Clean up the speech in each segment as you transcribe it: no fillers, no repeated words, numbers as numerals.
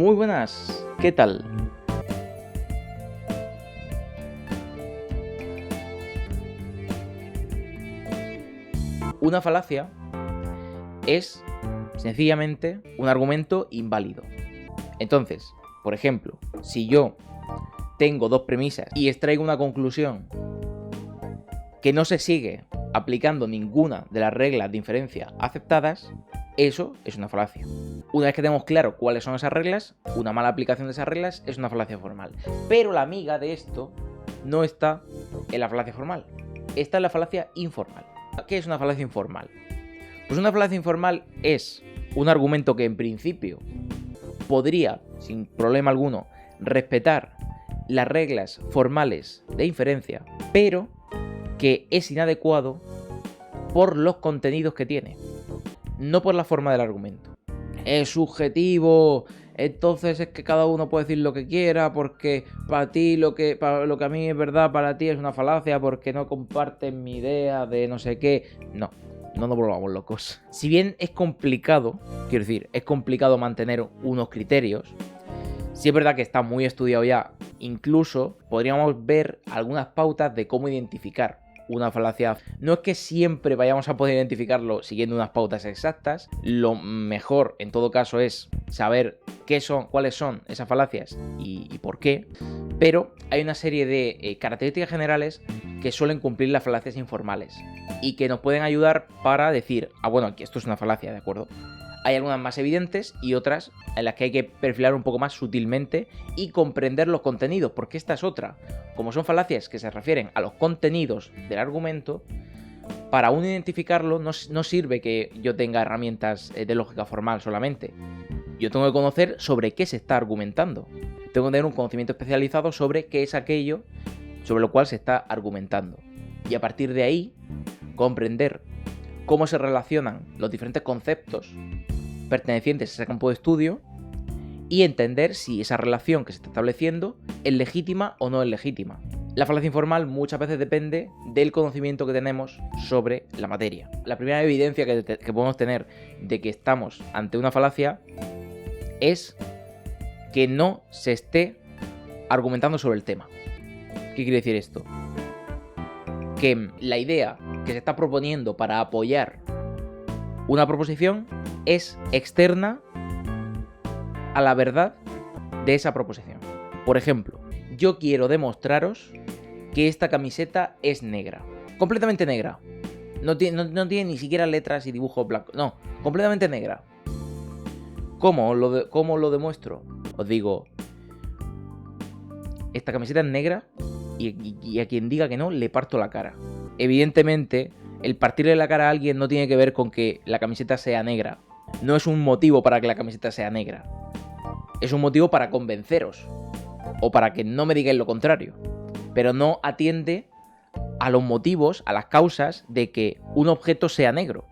Muy buenas, ¿qué tal? Una falacia es sencillamente un argumento inválido. Entonces, por ejemplo, si yo tengo dos premisas y extraigo una conclusión que no se sigue aplicando ninguna de las reglas de inferencia aceptadas, eso es una falacia. Una vez que tenemos claro cuáles son esas reglas, una mala aplicación de esas reglas es una falacia formal. Pero la amiga de esto no está en la falacia formal, está en la falacia informal. ¿Qué es una falacia informal? Pues una falacia informal es un argumento que en principio podría, sin problema alguno, respetar las reglas formales de inferencia, pero que es inadecuado por los contenidos que tiene, no por la forma del argumento. Es subjetivo, entonces es que cada uno puede decir lo que quiera, porque para ti lo que a mí es verdad, para ti es una falacia, porque no comparten mi idea de no sé qué. No nos volvamos locos. Si bien es complicado, quiero decir, es complicado mantener unos criterios, sí es verdad que está muy estudiado ya. Incluso podríamos ver algunas pautas de cómo identificar una falacia. No es que siempre vayamos a poder identificarlo siguiendo unas pautas exactas. Lo mejor en todo caso es saber cuáles son esas falacias y por qué. Pero hay una serie de características generales que suelen cumplir las falacias informales y que nos pueden ayudar para decir, bueno, aquí esto es una falacia, ¿de acuerdo? Hay algunas más evidentes y otras en las que hay que perfilar un poco más sutilmente y comprender los contenidos, porque esta es otra. Como son falacias que se refieren a los contenidos del argumento, para uno identificarlo no sirve que yo tenga herramientas de lógica formal solamente. Yo tengo que conocer sobre qué se está argumentando. Tengo que tener un conocimiento especializado sobre qué es aquello sobre lo cual se está argumentando. Y a partir de ahí, comprender cómo se relacionan los diferentes conceptos pertenecientes a ese campo de estudio y entender si esa relación que se está estableciendo es legítima o no es legítima. La falacia informal muchas veces depende del conocimiento que tenemos sobre la materia. La primera evidencia que podemos tener de que estamos ante una falacia es que no se esté argumentando sobre el tema. ¿Qué quiere decir esto? Que la idea que se está proponiendo para apoyar una proposición es externa a la verdad de esa proposición. Por ejemplo, yo quiero demostraros que esta camiseta es negra. Completamente negra. No tiene ni siquiera letras y dibujos blancos. No, completamente negra. ¿Cómo lo demuestro? Os digo, esta camiseta es negra y a quien diga que no, le parto la cara. Evidentemente, el partirle la cara a alguien no tiene que ver con que la camiseta sea negra. No es un motivo para que la camiseta sea negra. Es un motivo para convenceros. O para que no me digáis lo contrario. Pero no atiende a los motivos, a las causas de que un objeto sea negro.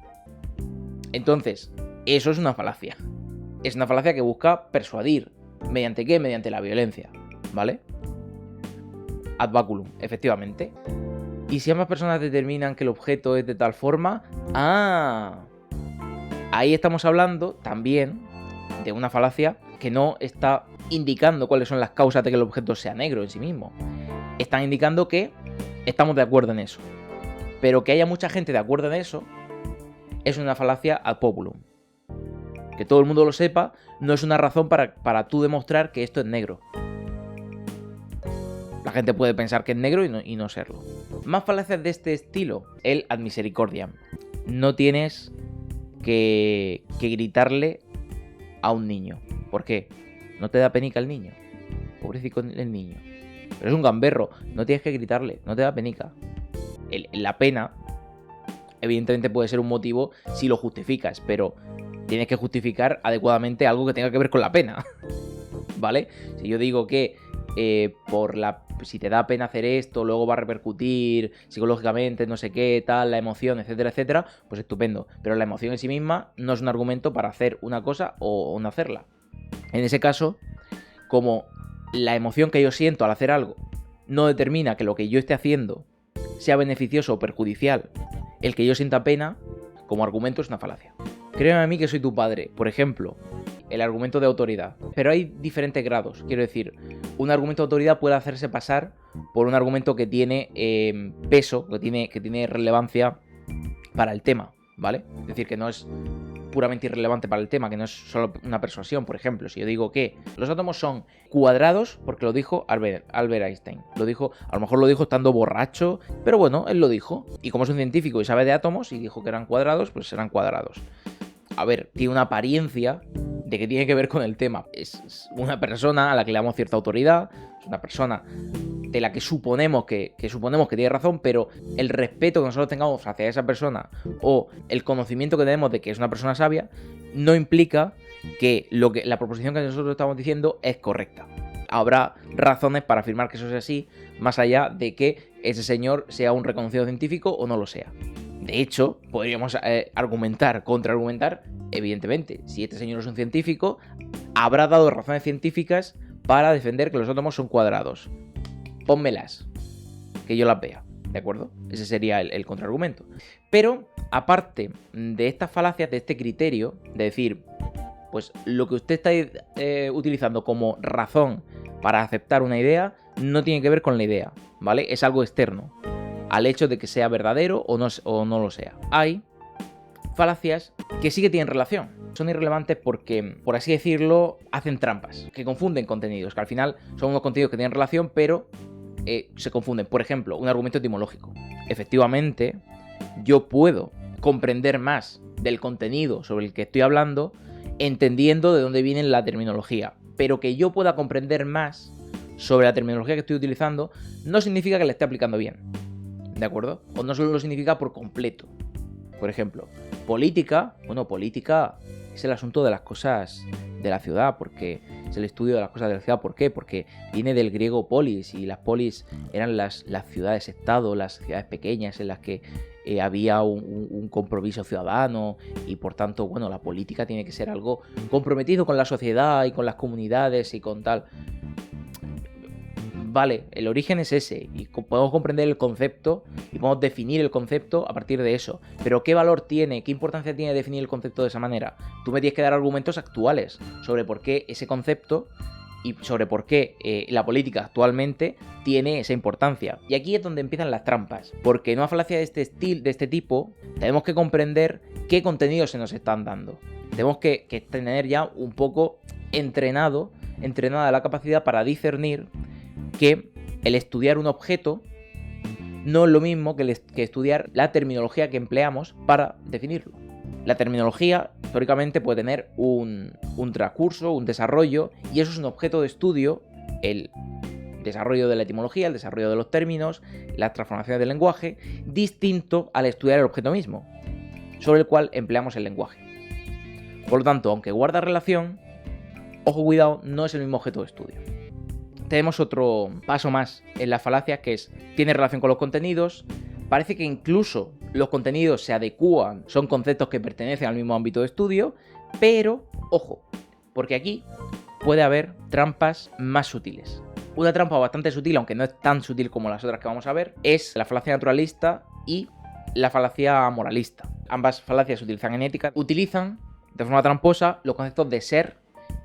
Entonces, eso es una falacia. Es una falacia que busca persuadir. ¿Mediante qué? Mediante la violencia. ¿Vale? Ad baculum, efectivamente. Y si ambas personas determinan que el objeto es de tal forma, ahí estamos hablando también de una falacia que no está indicando cuáles son las causas de que el objeto sea negro en sí mismo. Están indicando que estamos de acuerdo en eso. Pero que haya mucha gente de acuerdo en eso es una falacia ad populum. Que todo el mundo lo sepa no es una razón para tú demostrar que esto es negro. La gente puede pensar que es negro y no serlo. Más falacias de este estilo, el ad misericordiam. No tienes que gritarle a un niño. ¿Por qué? ¿No te da penica el niño? Pobrecito el niño. Pero es un gamberro, no tienes que gritarle, no te da penica. La pena, evidentemente puede ser un motivo si lo justificas, pero tienes que justificar adecuadamente algo que tenga que ver con la pena. ¿Vale? Si yo digo que si te da pena hacer esto, luego va a repercutir psicológicamente, no sé qué, tal, la emoción, etcétera, etcétera, pues estupendo. Pero la emoción en sí misma no es un argumento para hacer una cosa o no hacerla. En ese caso, como la emoción que yo siento al hacer algo no determina que lo que yo esté haciendo sea beneficioso o perjudicial, el que yo sienta pena, como argumento es una falacia. Créeme a mí que soy tu padre, por ejemplo, el argumento de autoridad. Pero hay diferentes grados. Quiero decir, un argumento de autoridad puede hacerse pasar por un argumento que tiene peso, que tiene relevancia para el tema, ¿vale? Es decir, que no es puramente irrelevante para el tema, que no es solo una persuasión. Por ejemplo, si yo digo que los átomos son cuadrados, porque lo dijo Albert Einstein. Lo dijo, a lo mejor lo dijo estando borracho, pero bueno, él lo dijo. Y como es un científico y sabe de átomos y dijo que eran cuadrados, pues serán cuadrados. A ver, tiene una apariencia de que tiene que ver con el tema. Es una persona a la que le damos cierta autoridad, es una persona de la que suponemos que tiene razón, pero el respeto que nosotros tengamos hacia esa persona o el conocimiento que tenemos de que es una persona sabia no implica que la proposición que nosotros estamos diciendo es correcta. Habrá razones para afirmar que eso es así, más allá de que ese señor sea un reconocido científico o no lo sea. De hecho, podríamos contraargumentar, evidentemente, si este señor es un científico, habrá dado razones científicas para defender que los átomos son cuadrados. Pónmelas, que yo las vea, ¿de acuerdo? Ese sería el contraargumento. Pero, aparte de estas falacias, de este criterio, de decir, pues lo que usted está utilizando como razón para aceptar una idea, no tiene que ver con la idea, ¿vale? Es algo externo al hecho de que sea verdadero o no lo sea. Hay falacias que sí que tienen relación. Son irrelevantes porque, por así decirlo, hacen trampas, que confunden contenidos, que al final son unos contenidos que tienen relación, pero se confunden. Por ejemplo, un argumento etimológico. Efectivamente, yo puedo comprender más del contenido sobre el que estoy hablando entendiendo de dónde viene la terminología. Pero que yo pueda comprender más sobre la terminología que estoy utilizando no significa que la esté aplicando bien. ¿De acuerdo? O no solo lo significa por completo. Por ejemplo, política. Bueno, política es el asunto de las cosas de la ciudad, porque es el estudio de las cosas de la ciudad. ¿Por qué? Porque viene del griego polis, y las polis eran las ciudades-estado, las ciudades pequeñas en las que había un compromiso ciudadano, y por tanto, bueno, la política tiene que ser algo comprometido con la sociedad y con las comunidades y con tal. Vale, el origen es ese y podemos comprender el concepto y podemos definir el concepto a partir de eso. Pero ¿qué valor tiene, qué importancia tiene definir el concepto de esa manera? Tú me tienes que dar argumentos actuales sobre por qué ese concepto y sobre por qué la política actualmente tiene esa importancia. Y aquí es donde empiezan las trampas, porque en una falacia de este tipo tenemos que comprender qué contenidos se nos están dando. Tenemos que tener ya un poco entrenada la capacidad para discernir que el estudiar un objeto no es lo mismo que estudiar la terminología que empleamos para definirlo. La terminología, históricamente, puede tener un transcurso, un desarrollo, y eso es un objeto de estudio, el desarrollo de la etimología, el desarrollo de los términos, las transformaciones del lenguaje, distinto al estudiar el objeto mismo, sobre el cual empleamos el lenguaje. Por lo tanto, aunque guarda relación, ojo, cuidado, no es el mismo objeto de estudio. Tenemos otro paso más en las falacias, que es, tiene relación con los contenidos. Parece que incluso los contenidos se adecúan, son conceptos que pertenecen al mismo ámbito de estudio, pero, ojo, porque aquí puede haber trampas más sutiles. Una trampa bastante sutil, aunque no es tan sutil como las otras que vamos a ver, es la falacia naturalista y la falacia moralista. Ambas falacias se utilizan en ética, utilizan de forma tramposa los conceptos de ser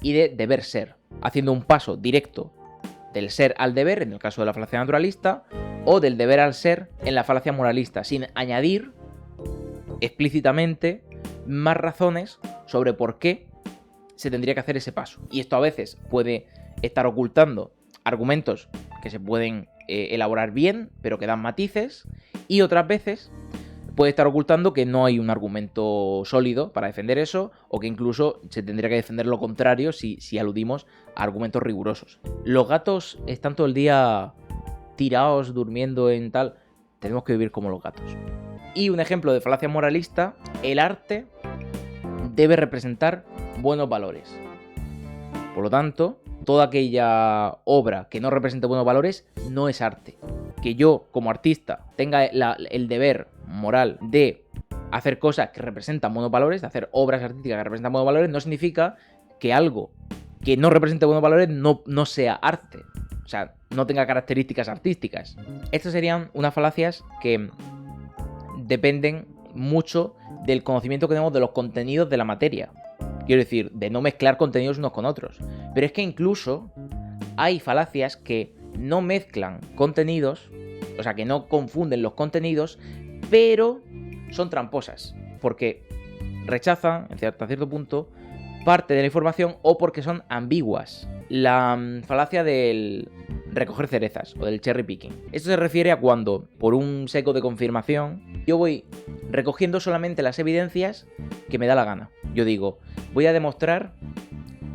y de deber ser, haciendo un paso directo del ser al deber, en el caso de la falacia naturalista, o del deber al ser en la falacia moralista, sin añadir explícitamente más razones sobre por qué se tendría que hacer ese paso. Y esto a veces puede estar ocultando argumentos que se pueden elaborar bien, pero que dan matices, y otras veces puede estar ocultando que no hay un argumento sólido para defender eso, o que incluso se tendría que defender lo contrario si aludimos a argumentos rigurosos. Los gatos están todo el día tirados, durmiendo en tal. Tenemos que vivir como los gatos. Y un ejemplo de falacia moralista: el arte debe representar buenos valores. Por lo tanto, toda aquella obra que no represente buenos valores no es arte. Que yo, como artista, tenga el deber moral de hacer cosas que representan buenos valores, de hacer obras artísticas que representan buenos valores, no significa que algo que no represente buenos valores no sea arte. O sea, no tenga características artísticas. Estas serían unas falacias que dependen mucho del conocimiento que tenemos de los contenidos de la materia. Quiero decir, de no mezclar contenidos unos con otros. Pero es que incluso hay falacias que no mezclan contenidos, o sea, que no confunden los contenidos, pero son tramposas, porque rechazan, hasta cierto punto, parte de la información o porque son ambiguas. La falacia del recoger cerezas o del cherry picking. Esto se refiere a cuando, por un seco de confirmación, yo voy recogiendo solamente las evidencias que me da la gana. Yo digo, voy a demostrar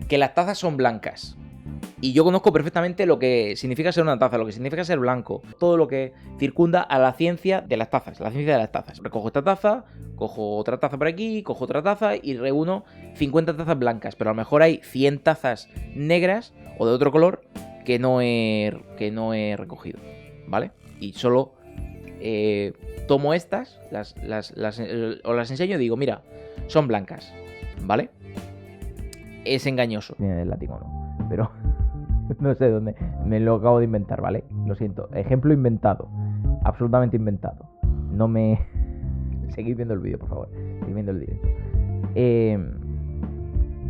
que las tazas son blancas. Y yo conozco perfectamente lo que significa ser una taza, lo que significa ser blanco, todo lo que circunda a la ciencia de las tazas, la ciencia de las tazas. Recojo esta taza, cojo otra taza por aquí, cojo otra taza y reúno 50 tazas blancas, pero a lo mejor hay 100 tazas negras o de otro color que no he recogido, ¿vale? Y solo tomo estas, o las enseño y digo, mira, son blancas, ¿vale? Es engañoso. Viene del latín o no, pero no sé dónde. Me lo acabo de inventar, ¿vale? Lo siento. Ejemplo inventado. Absolutamente inventado. No me... Seguid viendo el vídeo, por favor. Seguid viendo el directo.